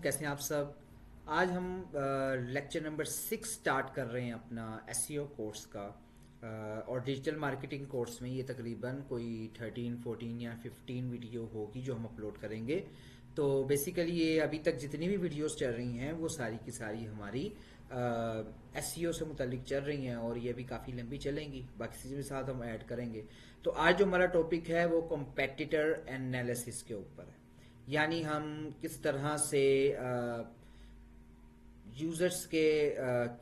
कैसे हैं आप सब। आज हम लेक्चर नंबर 6 स्टार्ट कर रहे हैं अपना एसईओ कोर्स का। और डिजिटल मार्केटिंग कोर्स में ये तकरीबन कोई 13 14 या 15 वीडियो होगी जो हम अपलोड करेंगे। तो बेसिकली ये अभी तक जितनी भी वीडियोस चल रही हैं वो सारी की सारी हमारी एसईओ से मुतालिक चल रही हैं और ये भी काफ़ी लंबी चलेंगी, बाकी चीज़ों के साथ हम ऐड करेंगे। तो आज जो हमारा टॉपिक है वो कॉम्पेटिटर एनालिसिस के ऊपर है, यानी हम किस तरह से यूजर्स के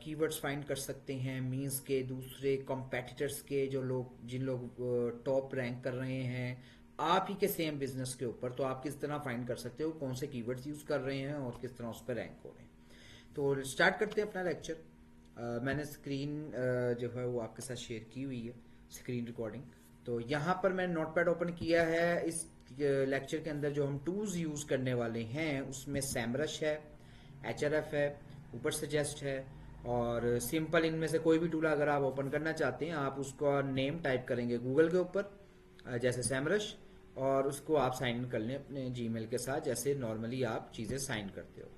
कीवर्ड्स फाइंड कर सकते हैं, मींस के दूसरे कॉम्पेटिटर्स के जो लोग जिन लोग टॉप रैंक कर रहे हैं आप ही के सेम बिजनेस के ऊपर, तो आप किस तरह फाइंड कर सकते हो कौन से कीवर्ड्स यूज कर रहे हैं और किस तरह उस पर रैंक हो रहे हैं। तो स्टार्ट करते हैं अपना लेक्चर। मैंने स्क्रीन जो है वो आपके साथ शेयर की हुई है, स्क्रीन रिकॉर्डिंग। तो यहाँ पर मैंने नोटपैड ओपन किया है। इस लेक्चर के अंदर जो हम टूल्स यूज करने वाले हैं उसमें सैमरश है, एचआरएफ है, ऊपर सजेस्ट है और सिंपल। इनमें से कोई भी टूल अगर आप ओपन करना चाहते हैं आप उसका नेम टाइप करेंगे गूगल के ऊपर, जैसे सैमरश, और उसको आप साइन इन कर लें अपने जीमेल के साथ जैसे नॉर्मली आप चीज़ें साइन करते हो।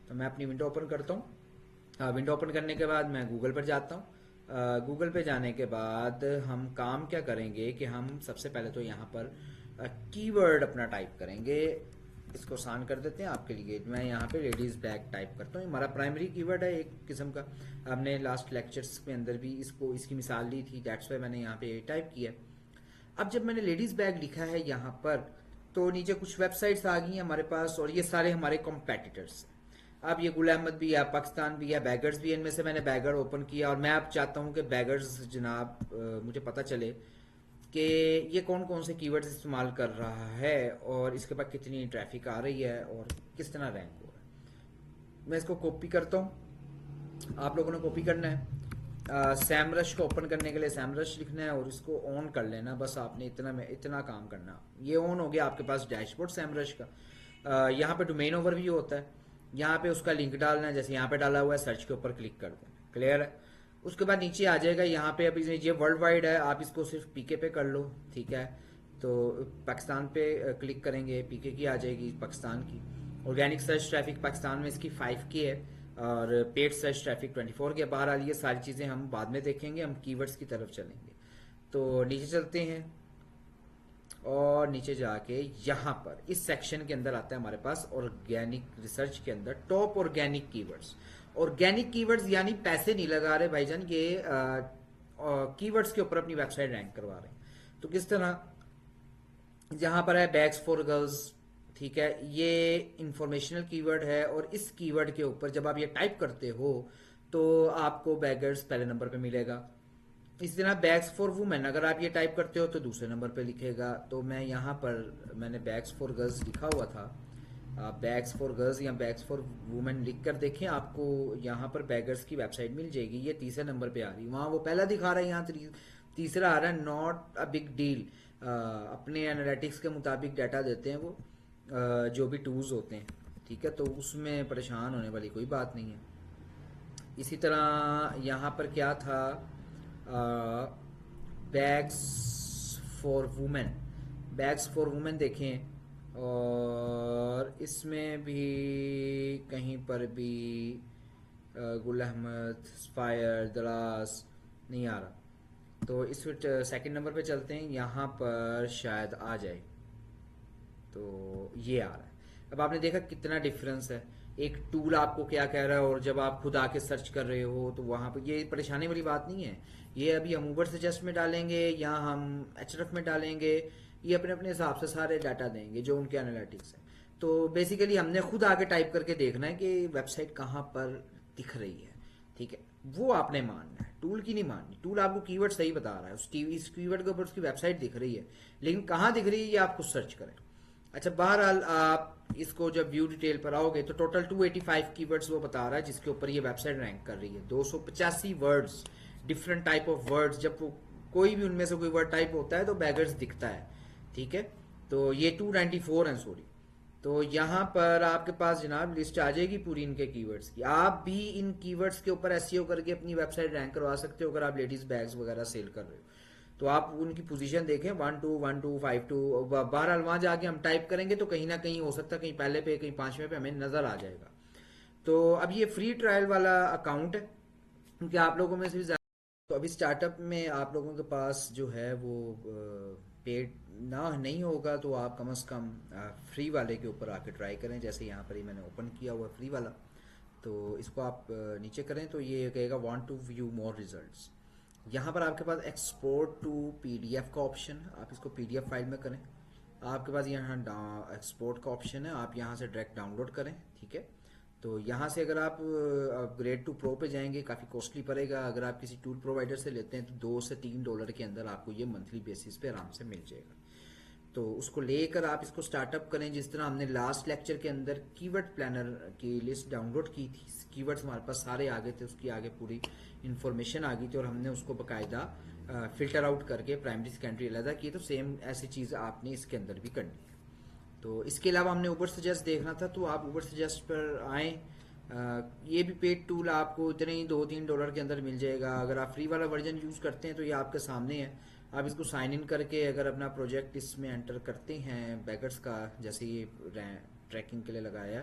तो मैं अपनी विंडो ओपन करता हूँ। विंडो ओपन करने के बाद मैं गूगल पर जाता हूँ। गूगल पे जाने के बाद हम काम क्या करेंगे कि हम सबसे पहले तो यहाँ पर कीवर्ड अपना टाइप करेंगे। इसको आसान कर देते हैं आपके लिए। मैं यहाँ पे लेडीज बैग टाइप करता हूँ, हमारा प्राइमरी कीवर्ड है एक किस्म का। हमने लास्ट लेक्चर्स में अंदर भी इसकी मिसाल ली थी, दैट्स वाई मैंने यहाँ पे टाइप किया। अब जब मैंने लेडीज बैग लिखा है यहाँ पर तो नीचे कुछ वेबसाइट्स आ गई हैं हमारे पास और ये सारे हमारे कॉम्पेटिटर्स हैं। अब ये गुल अहमद भी है, पाकिस्तान भी है, बैगर्स भी है। इनमें से मैंने बैगर ओपन किया और मैं अब चाहता हूँ कि बैगर्स जनाब मुझे पता चले कि ये कौन कौन से कीवर्ड्स इस्तेमाल कर रहा है और इसके पास कितनी ट्रैफिक आ रही है और किस तरह रैंक हो रहा है। मैं इसको कॉपी करता हूँ, आप लोगों ने कॉपी करना है। सैमरश को ओपन करने के लिए सैमरश लिखना है और इसको ऑन कर लेना, बस आपने इतना काम करना। ये ऑन हो गया आपके पास डैशबोर्ड सैमरश का। यहाँ पे डोमेन ओवरव्यू होता है, यहाँ पे उसका लिंक डालना है, जैसे यहाँ पे डाला हुआ है, सर्च के ऊपर क्लिक कर देना। क्लियर है। उसके बाद नीचे आ जाएगा यहाँ पे, अभी ये वर्ल्ड वाइड है, आप इसको सिर्फ पीके पे कर लो, ठीक है। तो पाकिस्तान पे क्लिक करेंगे, पीके की आ जाएगी पाकिस्तान की। ऑर्गेनिक सर्च ट्रैफिक पाकिस्तान में इसकी 5K है और पेड सर्च ट्रैफिक 24 के। बहरहाल ये सारी चीज़ें हम बाद में देखेंगे, हम कीवर्ड्स की तरफ चलेंगे। तो नीचे चलते हैं और नीचे जाके यहाँ पर इस सेक्शन के अंदर आता है हमारे पास ऑर्गेनिक रिसर्च के अंदर top organic keywords. Organic keywords यानी पैसे नहीं लगा रहे भाईजान, ये कीवर्ड्स के ऊपर अपनी वेबसाइट रैंक करवा रहे हैं। तो किस तरह, जहां पर है बैग्स फॉर गर्ल्स, ठीक है, ये इंफॉर्मेशनल कीवर्ड है और इस कीवर्ड के ऊपर जब आप ये टाइप करते हो तो आपको बैगर्स पहले नंबर पे मिलेगा। इसी तरह बैग्स फॉर वुमेन अगर आप ये टाइप करते हो तो दूसरे नंबर पे लिखेगा। तो मैं यहाँ पर मैंने बैग्स फॉर गर्ल्स लिखा हुआ था, आप बैग्स फॉर गर्ल्स या बैग्स फॉर वुमेन लिख कर देखें, आपको यहाँ पर बैगर्स की वेबसाइट मिल जाएगी। ये तीसरे नंबर पे आ रही है, वहाँ वो पहला दिखा रहा है, यहाँ तीसरा आ रहा है। Not a big deal. अपने एनालिटिक्स के मुताबिक डाटा देते हैं वो जो भी टूल्स होते हैं, ठीक है, तो उसमें परेशान होने वाली कोई बात नहीं है। इसी तरह यहाँ पर क्या था, bags for women, bags for women देखें और इसमें भी कहीं पर भी गुल अहमद, स्पायर, दराज नहीं आ रहा। तो इस सेकंड नंबर पे चलते हैं, यहाँ पर शायद आ जाए। तो ये आ रहा है। अब आपने देखा कितना डिफरेंस है, एक टूल आपको क्या कह रहा है और जब आप खुद आके सर्च कर रहे हो तो वहां पर ये परेशानी वाली बात नहीं है। ये अभी हम ऊबर सजेस्ट में डालेंगे या हम एचरफ में डालेंगे, ये अपने अपने हिसाब से सारे डाटा देंगे जो उनके एनालिटिक्स है। तो बेसिकली हमने खुद आके टाइप करके देखना है कि वेबसाइट कहाँ पर दिख रही है, ठीक है, वो आपने मानना है, टूल की नहीं माननी। टूल आपको कीवर्ड सही बता रहा है, इस कीवर्ड के ऊपर उसकी वेबसाइट दिख रही है, लेकिन कहाँ दिख रही है ये आप खुद सर्च करें। अच्छा, बहरहाल आप इसको जब व्यू डिटेल पर आओगे तो टोटल 285 कीवर्ड्स वो बता रहा है जिसके ऊपर ये वेबसाइट रैंक कर रही है। 285 words, different type of words, जब कोई भी उनमें से कोई वर्ड टाइप होता है तो बैगर्स दिखता है, ठीक है। तो ये 294 है, सॉरी। तो यहाँ पर आपके पास जनाब लिस्ट आ जाएगी पूरी इनके कीवर्ड्स की। आप भी इन कीवर्ड्स के ऊपर एसईओ करके अपनी वेबसाइट रैंक करवा सकते हो अगर आप लेडीज बैग्स वगैरह सेल कर रहे हो। तो आप उनकी पोजीशन देखें 1 2 1 2 5 2, बहरहाल वहां जाके हम टाइप करेंगे तो कहीं ना कहीं हो सकता है कहीं पहले पे कहीं पांचवें पे हमें नजर आ जाएगा। तो अब ये फ्री ट्रायल वाला अकाउंट है, क्योंकि आप लोगों में से भी तो अभी स्टार्टअप में आप लोगों के पास जो है वो पेड ना नहीं होगा, तो आप कम से कम फ्री वाले के ऊपर आके ट्राई करें। जैसे यहाँ पर ही मैंने ओपन किया हुआ फ्री वाला, तो इसको आप नीचे करें तो ये कहेगा want to view more results. यहाँ पर आपके पास एक्सपोर्ट टू पीडीएफ का ऑप्शन है, आप इसको पीडीएफ फाइल में करें। आपके पास यहाँ एक्सपोर्ट का ऑप्शन है, आप यहाँ से डायरेक्ट डाउनलोड करें। ठीक है, तो यहाँ से अगर आप अपग्रेड टू प्रो पे जाएंगे काफ़ी कॉस्टली पड़ेगा। अगर आप किसी टूल प्रोवाइडर से लेते हैं तो $2 से $3 के अंदर आपको ये मंथली बेसिस पे आराम से मिल जाएगा। तो उसको लेकर आप इसको स्टार्टअप करें, जिस तरह हमने लास्ट लेक्चर के अंदर कीवर्ड प्लानर की लिस्ट डाउनलोड की थी। कीवर्ड्स हमारे पास सारे आ गए थे, उसकी आगे पूरी इन्फॉर्मेशन आ गई थी और हमने उसको बाकायदा फिल्टर आउट करके प्राइमरी सेकेंडरी अलग किए। तो सेम ऐसी चीज़ आपने इसके अंदर भी करनी है। तो इसके अलावा हमने ऊबर सजेस्ट देखना था, तो आप ऊबर सजेस्ट पर आएँ। ये भी पेड टूल आपको इतने ही $2-3 के अंदर मिल जाएगा। अगर आप फ्री वाला वर्जन यूज़ करते हैं तो ये आपके सामने है। आप इसको साइन इन करके अगर अपना प्रोजेक्ट इसमें एंटर करते हैं बैगर्स का, जैसे ये ट्रैकिंग के लिए लगाया है,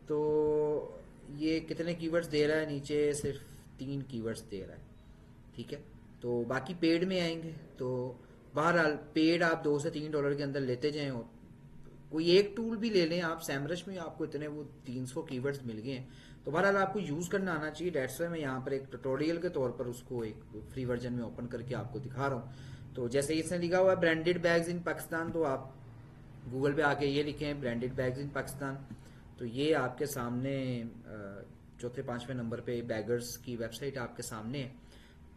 तो ये कितने कीवर्ड्स दे रहा है, नीचे सिर्फ 3 कीवर्ड्स दे रहा है। ठीक है, तो बाकी पेड में आएंगे। तो बहरहाल पेड आप $2 से $3 के अंदर लेते जाएं। और कोई एक टूल भी ले लें आप, सैमरश में आपको इतने वो 300 कीवर्ड्स मिल गए हैं, तो बहरहाल आपको यूज़ करना आना चाहिए। डेट्स वाई मैं यहाँ पर एक ट्यूटोरियल के तौर पर उसको एक फ्री वर्जन में ओपन करके आपको दिखा रहा हूँ। तो जैसे इसने लिखा हुआ है ब्रांडेड बैग्स इन पाकिस्तान, तो आप गूगल पे आके ये लिखें ब्रांडेड बैग्स इन पाकिस्तान, तो ये आपके सामने चौथे पांचवें नंबर पे बैगर्स की वेबसाइट आपके सामने है।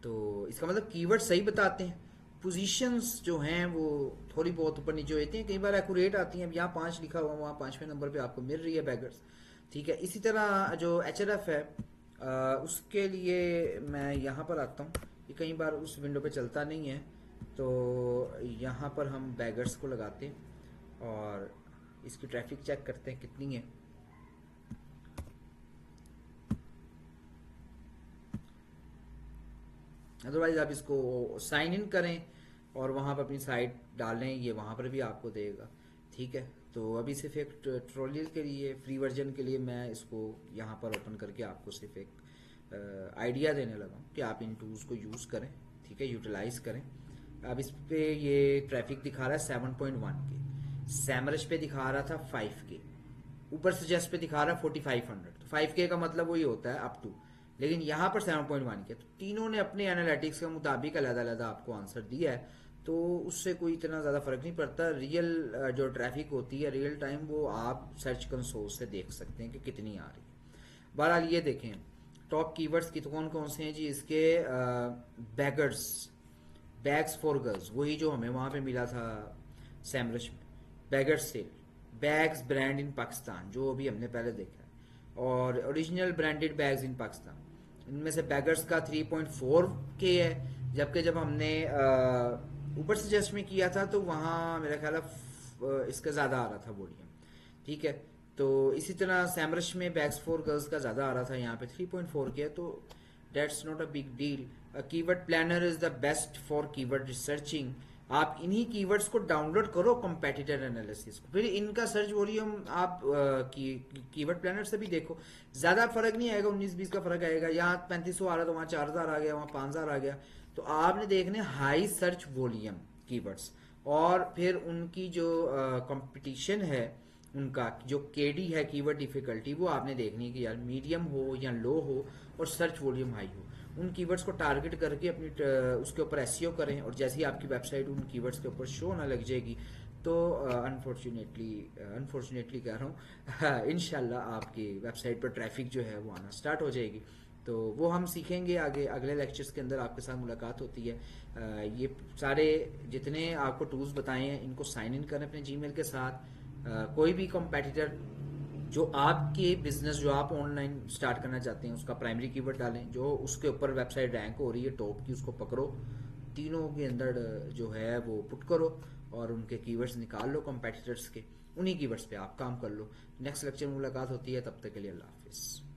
तो इसका मतलब कीवर्ड सही बताते हैं। पोजीशंस जो हैं वो थोड़ी बहुत ऊपर नीचे होती हैं, कई बार एक्यूरेट आती हैं। अब यहाँ 5 लिखा हुआ, वहाँ पांचवें नंबर पे आपको मिल रही है बैगर्स। ठीक है, इसी तरह जो एचआरएफ है उसके लिए मैं यहाँ पर आता हूँ। ये कई बार उस विंडो पे चलता नहीं है, तो यहाँ पर हम बैगर्स को लगाते हैं और इसकी ट्रैफिक चेक करते हैं कितनी है। अदरवाइज आप इसको साइन इन करें और वहाँ पर अपनी साइट डालें, ये वहाँ पर भी आपको देगा। ठीक है, तो अभी सिर्फ एक ट्यूटोरियल के लिए फ्री वर्जन के लिए मैं इसको यहाँ पर ओपन करके आपको सिर्फ एक आइडिया देने लगा हूँ कि आप इन टूल्स को यूज़ करें। ठीक है, यूटिलाइज करें। अब इस पे ये ट्रैफिक दिखा रहा है 7.1 के, सैमरश पे दिखा रहा था 5 के, ऊपर सजेस्ट पे दिखा रहा है 4500। तो 5K का मतलब वही होता है अप टू, लेकिन यहाँ पर 7.1 के। तो तीनों ने अपने एनालिटिक्स के मुताबिक अलग अलग आपको आंसर दिया है, तो उससे कोई इतना ज़्यादा फर्क नहीं पड़ता। रियल जो ट्रैफिक होती है रियल टाइम, वो आप सर्च कंसोल से देख सकते हैं कि कितनी आ रही है। बहरहाल ये देखें टॉप कीवर्ड्स की तो कौन कौन से हैं जी इसके। बैगर्स, बैग्स फॉर गर्ल्स, वही जो हमें वहाँ पे मिला था सैमरश में। Baggers sale, bags brand in Pakistan, जो अभी हमने पहले देखा है, और original branded bags in Pakistan. इनमें से बैगर्स का 3.4K है, जबकि जब हमने ऊपर सजेस्ट में किया था तो वहाँ मेरा ख्याल है इसका ज़्यादा आ रहा था वॉल्यूम। ठीक है, तो इसी तरह सैमरश में बैग्स फॉर गर्ल्स का ज़्यादा आ रहा था, यहाँ पे 3.4K है, तो that's not a big deal. Keyword planner is the best for keyword researching. आप इन्हीं कीवर्ड्स को डाउनलोड करो कंपेटिटर एनालिसिस को, फिर इनका सर्च वॉल्यूम आप कीवर्ड प्लानर से भी देखो, ज़्यादा फर्क नहीं आएगा, 19-20 का फर्क आएगा। यहाँ 3500 आ रहा था, वहाँ 4000 आ गया, वहाँ 5000 आ गया। तो आपने देखने हाई सर्च वॉल्यूम कीवर्ड्स, और फिर उनकी जो कंपटीशन है, उनका जो केडी है कीवर्ड डिफिकल्टी, वो आपने देखनी है कि यार मीडियम हो या लो हो और सर्च वॉल्यूम हाई हो। उन कीवर्ड्स को टारगेट करके अपनी उसके ऊपर एसईओ करें, और जैसे ही आपकी वेबसाइट उन कीवर्ड्स के ऊपर शो होने लग जाएगी तो अनफॉर्चुनेटली कह रहा हूँ इंशाल्लाह आपकी वेबसाइट पर ट्रैफिक जो है वो आना स्टार्ट हो जाएगी। तो वो हम सीखेंगे आगे, अगले लेक्चर्स के अंदर आपके साथ मुलाकात होती है। ये सारे जितने आपको टूल्स बताए हैं इनको साइन इन करें अपने जीमेल के साथ। कोई भी कॉम्पिटिटर जो आपके बिजनेस जो आप ऑनलाइन स्टार्ट करना चाहते हैं उसका प्राइमरी कीवर्ड डालें, जो उसके ऊपर वेबसाइट रैंक हो रही है टॉप की, उसको पकड़ो, तीनों के अंदर जो है वो पुट करो और उनके कीवर्ड्स निकाल लो कॉम्पिटिटर्स के, उन्हीं कीवर्ड्स पे आप काम कर लो। नेक्स्ट लेक्चर में मुलाकात होती है, तब तक के लिए अल्लाह हाफिज़।